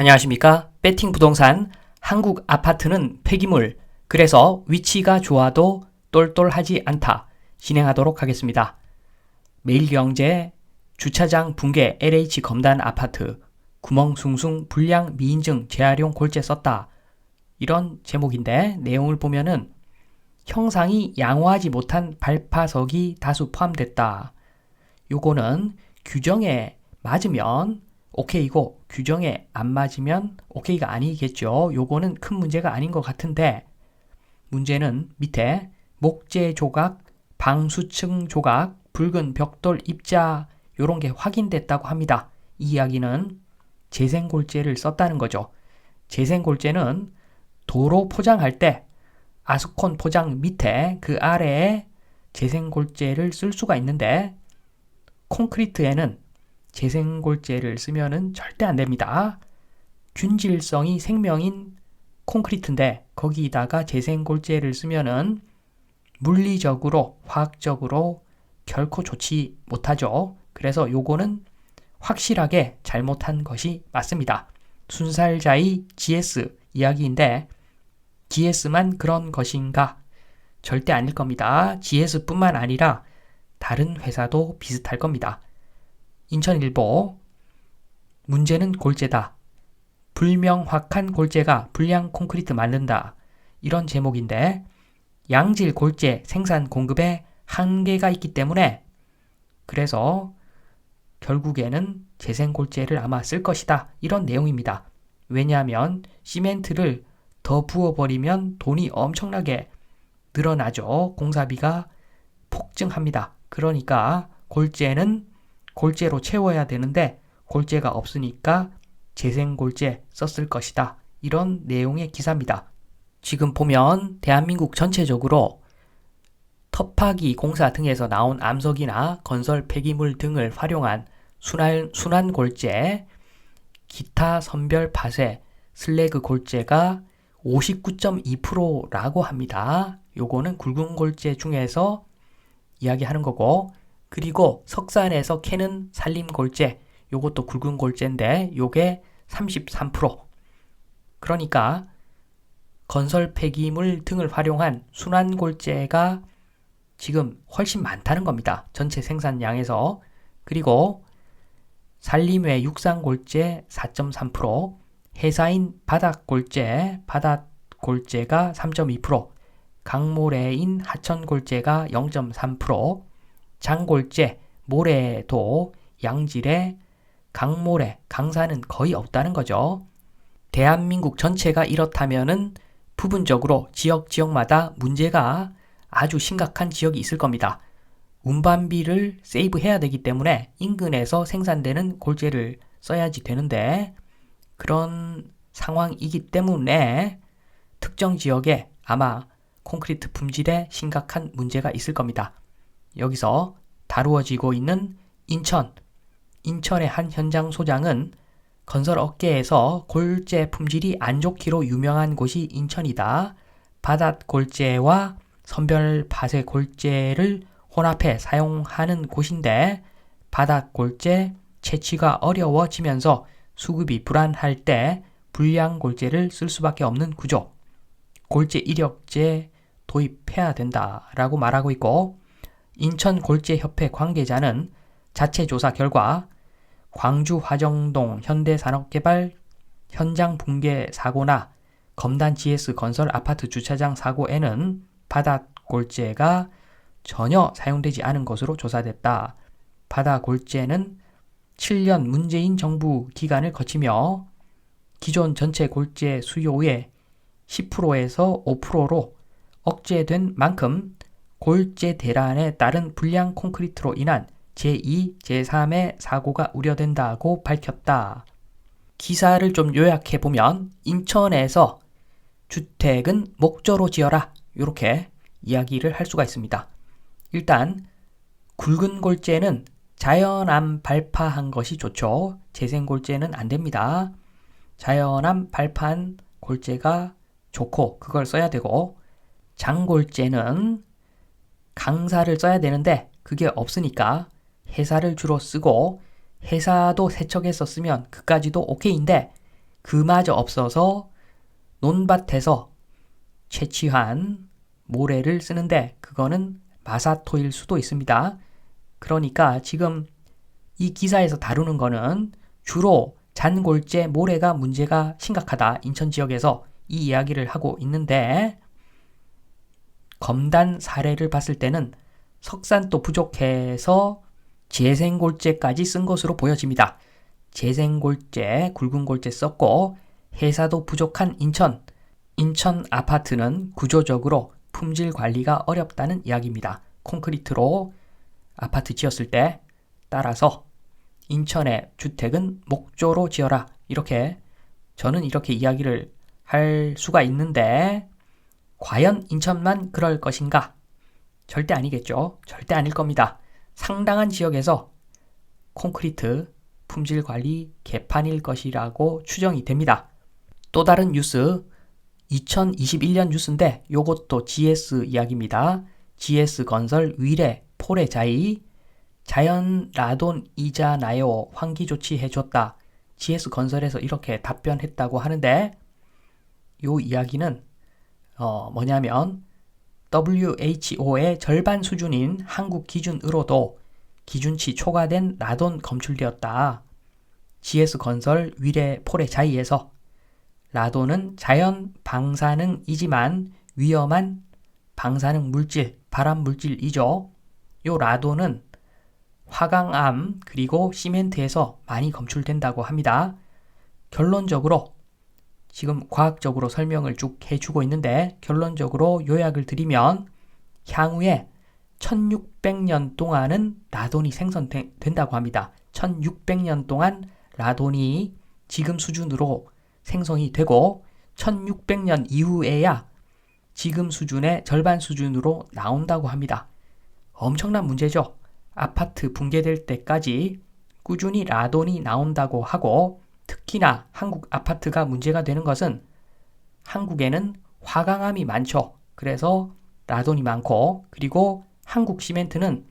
안녕하십니까? 배팅 부동산 한국 아파트는 폐기물, 그래서 위치가 좋아도 똘똘하지 않다. 진행하도록 하겠습니다. 매일경제 주차장 붕괴 LH 검단 아파트 구멍 숭숭 불량 미인증 재활용 골재 썼다. 이런 제목인데 내용을 보면은 형상이 양호하지 못한 발파석이 다수 포함됐다. 요거는 규정에 맞으면 오케이고 규정에 안 맞으면 오케이가 아니겠죠. 요거는 큰 문제가 아닌 것 같은데 문제는 밑에 목재 조각, 방수층 조각, 붉은 벽돌 입자 요런 게 확인됐다고 합니다. 이 이야기는 재생골재를 썼다는 거죠. 재생골재는 도로 포장할 때 아스콘 포장 밑에 그 아래에 재생골재를 쓸 수가 있는데 콘크리트에는 재생골재를 쓰면은 절대 안 됩니다. 균질성이 생명인 콘크리트인데 거기다가 재생골재를 쓰면은 물리적으로, 화학적으로 결코 좋지 못하죠. 그래서 요거는 확실하게 잘못한 것이 맞습니다. 순살자의 GS 이야기인데 GS만 그런 것인가? 절대 아닐 겁니다. GS뿐만 아니라 다른 회사도 비슷할 겁니다. 인천일보 문제는 골재다. 불명확한 골재가 불량 콘크리트 만든다. 이런 제목인데 양질 골재 생산 공급에 한계가 있기 때문에 그래서 결국에는 재생골재를 아마 쓸 것이다. 이런 내용입니다. 왜냐하면 시멘트를 더 부어버리면 돈이 엄청나게 늘어나죠. 공사비가 폭증합니다. 그러니까 골재는 골재로 채워야 되는데 골재가 없으니까 재생골재 썼을 것이다. 이런 내용의 기사입니다. 지금 보면 대한민국 전체적으로 터파기 공사 등에서 나온 암석이나 건설 폐기물 등을 활용한 순환골재, 기타 선별 파쇄, 슬래그 골재가 59.2%라고 합니다. 요거는 굵은 골재 중에서 이야기하는 거고 그리고 석산에서 캐는 산림골재 요것도 굵은 골재인데 요게 33%. 그러니까 건설 폐기물 등을 활용한 순환골재가 지금 훨씬 많다는 겁니다. 전체 생산량에서. 그리고 산림외 육상골재 4.3%, 해사인 바닷골재가 3.2%, 강모래인 하천골재가 0.3%, 장골재, 모래도 양질의 강모래, 강산은 거의 없다는 거죠. 대한민국 전체가 이렇다면은 부분적으로 지역마다 문제가 아주 심각한 지역이 있을 겁니다. 운반비를 세이브해야 되기 때문에 인근에서 생산되는 골재를 써야지 되는데 그런 상황이기 때문에 특정 지역에 아마 콘크리트 품질에 심각한 문제가 있을 겁니다. 여기서 다루어지고 있는 인천의 한 현장 소장은 건설 업계에서 골재 품질이 안 좋기로 유명한 곳이 인천이다. 바닷골재와 선별 파쇄 골재를 혼합해 사용하는 곳인데 바닷골재 채취가 어려워지면서 수급이 불안할 때 불량 골재를 쓸 수밖에 없는 구조. 골재 이력제 도입해야 된다라고 말하고 있고 인천골재협회 관계자는 자체 조사 결과 광주 화정동 현대산업개발 현장 붕괴 사고나 검단 GS 건설 아파트 주차장 사고에는 바닷골재가 전혀 사용되지 않은 것으로 조사됐다. 바닷골재는 7년 문재인 정부 기간을 거치며 기존 전체 골재 수요의 10%에서 5%로 억제된 만큼 골재 대란에 따른 불량 콘크리트로 인한 제2, 제3의 사고가 우려된다고 밝혔다. 기사를 좀 요약해보면 인천에서 주택은 목조로 지어라 이렇게 이야기를 할 수가 있습니다. 일단 굵은 골재는 자연암 발파한 것이 좋죠. 재생골재는 안 됩니다. 자연암 발파한 골재가 좋고 그걸 써야 되고 장골재는 강사를 써야 되는데 그게 없으니까 해사를 주로 쓰고 해사도 세척해서 쓰면 그까지도 오케이인데 그마저 없어서 논밭에서 채취한 모래를 쓰는데 그거는 마사토일 수도 있습니다. 그러니까 지금 이 기사에서 다루는 거는 주로 잔골재 모래가 문제가 심각하다. 인천 지역에서 이 이야기를 하고 있는데 검단 사례를 봤을 때는 석산도 부족해서 재생골재까지 쓴 것으로 보여집니다. 재생골재, 굵은 골재 썼고 해사도 부족한 인천 아파트는 구조적으로 품질 관리가 어렵다는 이야기입니다. 콘크리트로 아파트 지었을 때 따라서 인천의 주택은 목조로 지어라. 저는 이렇게 이야기를 할 수가 있는데 과연 인천만 그럴 것인가? 절대 아니겠죠. 절대 아닐 겁니다. 상당한 지역에서 콘크리트 품질 관리 개판일 것이라고 추정이 됩니다. 또 다른 뉴스 2021년 뉴스인데 요것도 GS 이야기입니다. GS건설 위례 포레자이 자연 라돈이잖아요. 환기 조치해줬다. GS건설에서 이렇게 답변했다고 하는데 요 이야기는 뭐냐면 WHO의 절반 수준인 한국 기준으로도 기준치 초과된 라돈 검출되었다. GS건설 위례 포레자이에서 라돈은 자연 방사능이지만 위험한 방사능 물질, 발암 물질이죠. 요 라돈은 화강암 그리고 시멘트에서 많이 검출된다고 합니다. 결론적으로 지금 과학적으로 설명을 쭉 해주고 있는데 결론적으로 요약을 드리면 향후에 1600년 동안은 라돈이 생성된다고 합니다. 1600년 동안 라돈이 지금 수준으로 생성이 되고 1600년 이후에야 지금 수준의 절반 수준으로 나온다고 합니다. 엄청난 문제죠. 아파트 붕괴될 때까지 꾸준히 라돈이 나온다고 하고 특히나 한국 아파트가 문제가 되는 것은 한국에는 화강암이 많죠. 그래서 라돈이 많고 그리고 한국 시멘트는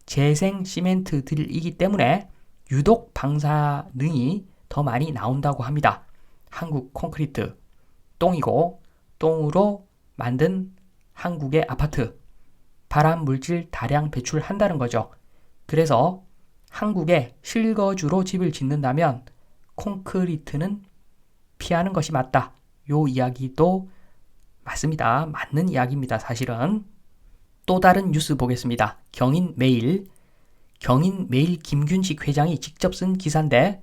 재생 시멘트들이기 때문에 유독 방사능이 더 많이 나온다고 합니다. 한국 콘크리트 똥이고 똥으로 만든 한국의 아파트 발암 물질 다량 배출한다는 거죠. 그래서 한국에 실거주로 집을 짓는다면 콘크리트는 피하는 것이 맞다. 요 이야기도 맞습니다. 맞는 이야기입니다. 사실은. 또 다른 뉴스 보겠습니다. 경인메일 김균식 회장이 직접 쓴 기사인데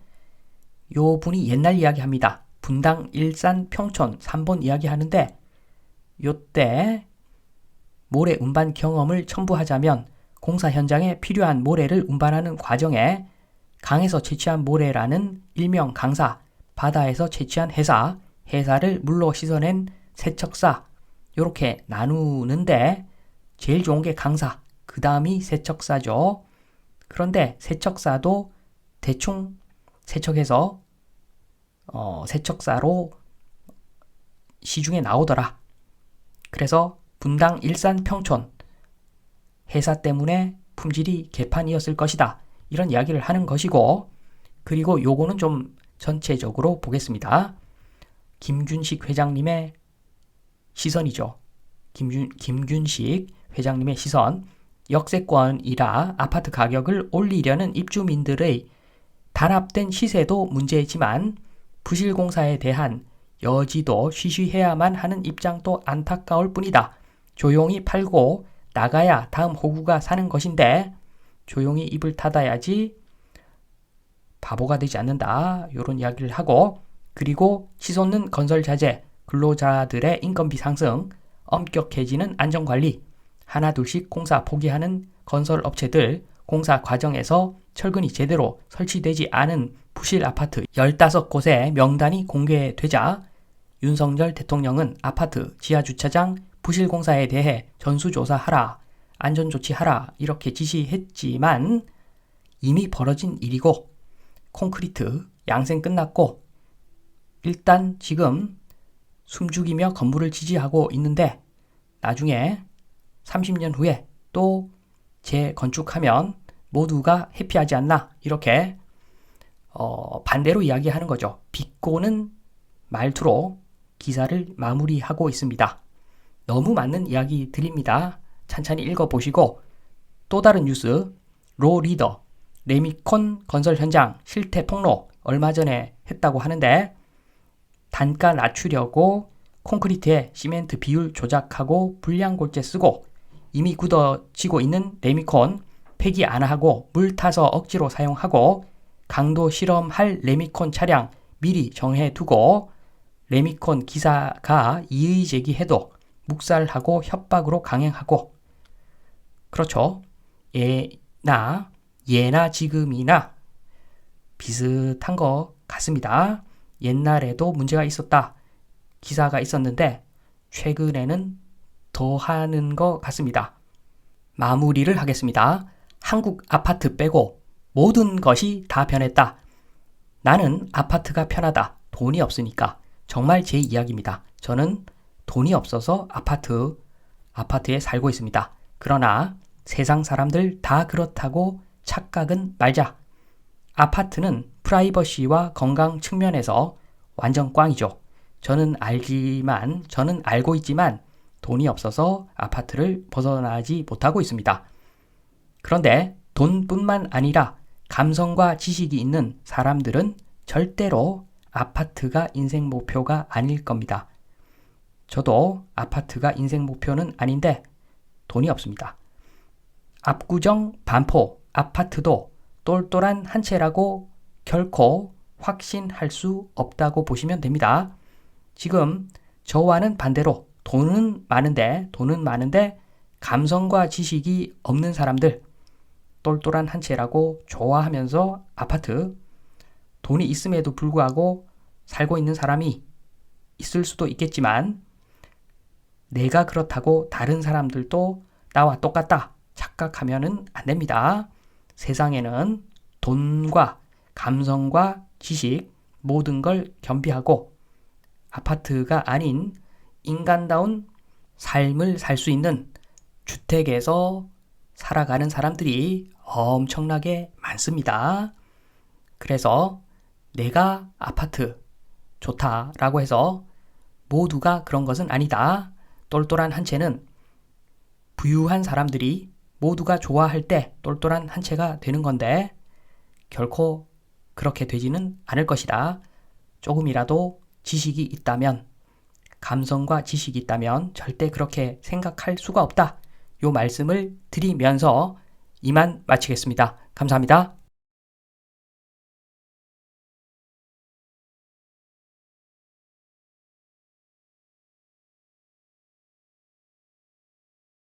요 분이 옛날 이야기합니다. 분당, 일산, 평촌 3번 이야기하는데 요때 모래 운반 경험을 첨부하자면 공사 현장에 필요한 모래를 운반하는 과정에 강에서 채취한 모래라는 일명 강사, 바다에서 채취한 해사, 해사를 물로 씻어낸 세척사 이렇게 나누는데 제일 좋은 게 강사, 그 다음이 세척사죠. 그런데 세척사도 대충 세척해서 세척사로 시중에 나오더라. 그래서 분당, 일산, 평촌 해사 때문에 품질이 개판이었을 것이다. 이런 이야기를 하는 것이고 그리고 요거는 좀 전체적으로 보겠습니다. 김균식 회장님의 시선이죠. 김균식 회장님의 시선. 역세권이라 아파트 가격을 올리려는 입주민들의 단합된 시세도 문제지만 부실공사에 대한 여지도 쉬쉬해야만 하는 입장도 안타까울 뿐이다. 조용히 팔고 나가야 다음 호구가 사는 것인데 조용히 입을 닫아야지 바보가 되지 않는다. 이런 이야기를 하고 그리고 치솟는 건설 자재, 근로자들의 인건비 상승, 엄격해지는 안전관리, 하나둘씩 공사 포기하는 건설 업체들, 공사 과정에서 철근이 제대로 설치되지 않은 부실 아파트 15곳의 명단이 공개되자 윤석열 대통령은 아파트 지하주차장 부실 공사에 대해 전수조사하라, 안전조치하라 이렇게 지시했지만 이미 벌어진 일이고 콘크리트 양생 끝났고 일단 지금 숨죽이며 건물을 지지하고 있는데 나중에 30년 후에 또 재건축하면 모두가 해피하지 않나 이렇게 반대로 이야기하는 거죠. 비꼬는 말투로 기사를 마무리하고 있습니다. 너무 맞는 이야기 드립니다. 찬찬히 읽어보시고 또 다른 뉴스, 로 리더, 레미콘 건설 현장 실태 폭로 얼마 전에 했다고 하는데 단가 낮추려고 콘크리트에 시멘트 비율 조작하고 불량골재 쓰고 이미 굳어지고 있는 레미콘 폐기 안 하고 물 타서 억지로 사용하고 강도 실험할 레미콘 차량 미리 정해두고 레미콘 기사가 이의 제기해도 묵살하고 협박으로 강행하고 그렇죠. 예나 지금이나 비슷한 것 같습니다. 옛날에도 문제가 있었다. 기사가 있었는데 최근에는 더 하는 것 같습니다. 마무리를 하겠습니다. 한국 아파트 빼고 모든 것이 다 변했다. 나는 아파트가 편하다. 돈이 없으니까. 정말 제 이야기입니다. 저는 돈이 없어서 아파트에 살고 있습니다. 그러나 세상 사람들 다 그렇다고 착각은 말자. 아파트는 프라이버시와 건강 측면에서 완전 꽝이죠. 저는 알고 있지만 돈이 없어서 아파트를 벗어나지 못하고 있습니다. 그런데 돈뿐만 아니라 감성과 지식이 있는 사람들은 절대로 아파트가 인생 목표가 아닐 겁니다. 저도 아파트가 인생 목표는 아닌데 돈이 없습니다. 압구정, 반포, 아파트도 똘똘한 한 채라고 결코 확신할 수 없다고 보시면 됩니다. 지금 저와는 반대로 돈은 많은데 감성과 지식이 없는 사람들, 똘똘한 한 채라고 좋아하면서 아파트, 돈이 있음에도 불구하고 살고 있는 사람이 있을 수도 있겠지만 내가 그렇다고 다른 사람들도 나와 똑같다 착각하면은 안 됩니다. 세상에는 돈과 감성과 지식 모든 걸 겸비하고 아파트가 아닌 인간다운 삶을 살 수 있는 주택에서 살아가는 사람들이 엄청나게 많습니다. 그래서 내가 아파트 좋다라고 해서 모두가 그런 것은 아니다. 똘똘한 한 채는 부유한 사람들이 모두가 좋아할 때 똘똘한 한 채가 되는 건데 결코 그렇게 되지는 않을 것이다. 조금이라도 지식이 있다면, 감성과 지식이 있다면 절대 그렇게 생각할 수가 없다. 요 말씀을 드리면서 이만 마치겠습니다. 감사합니다.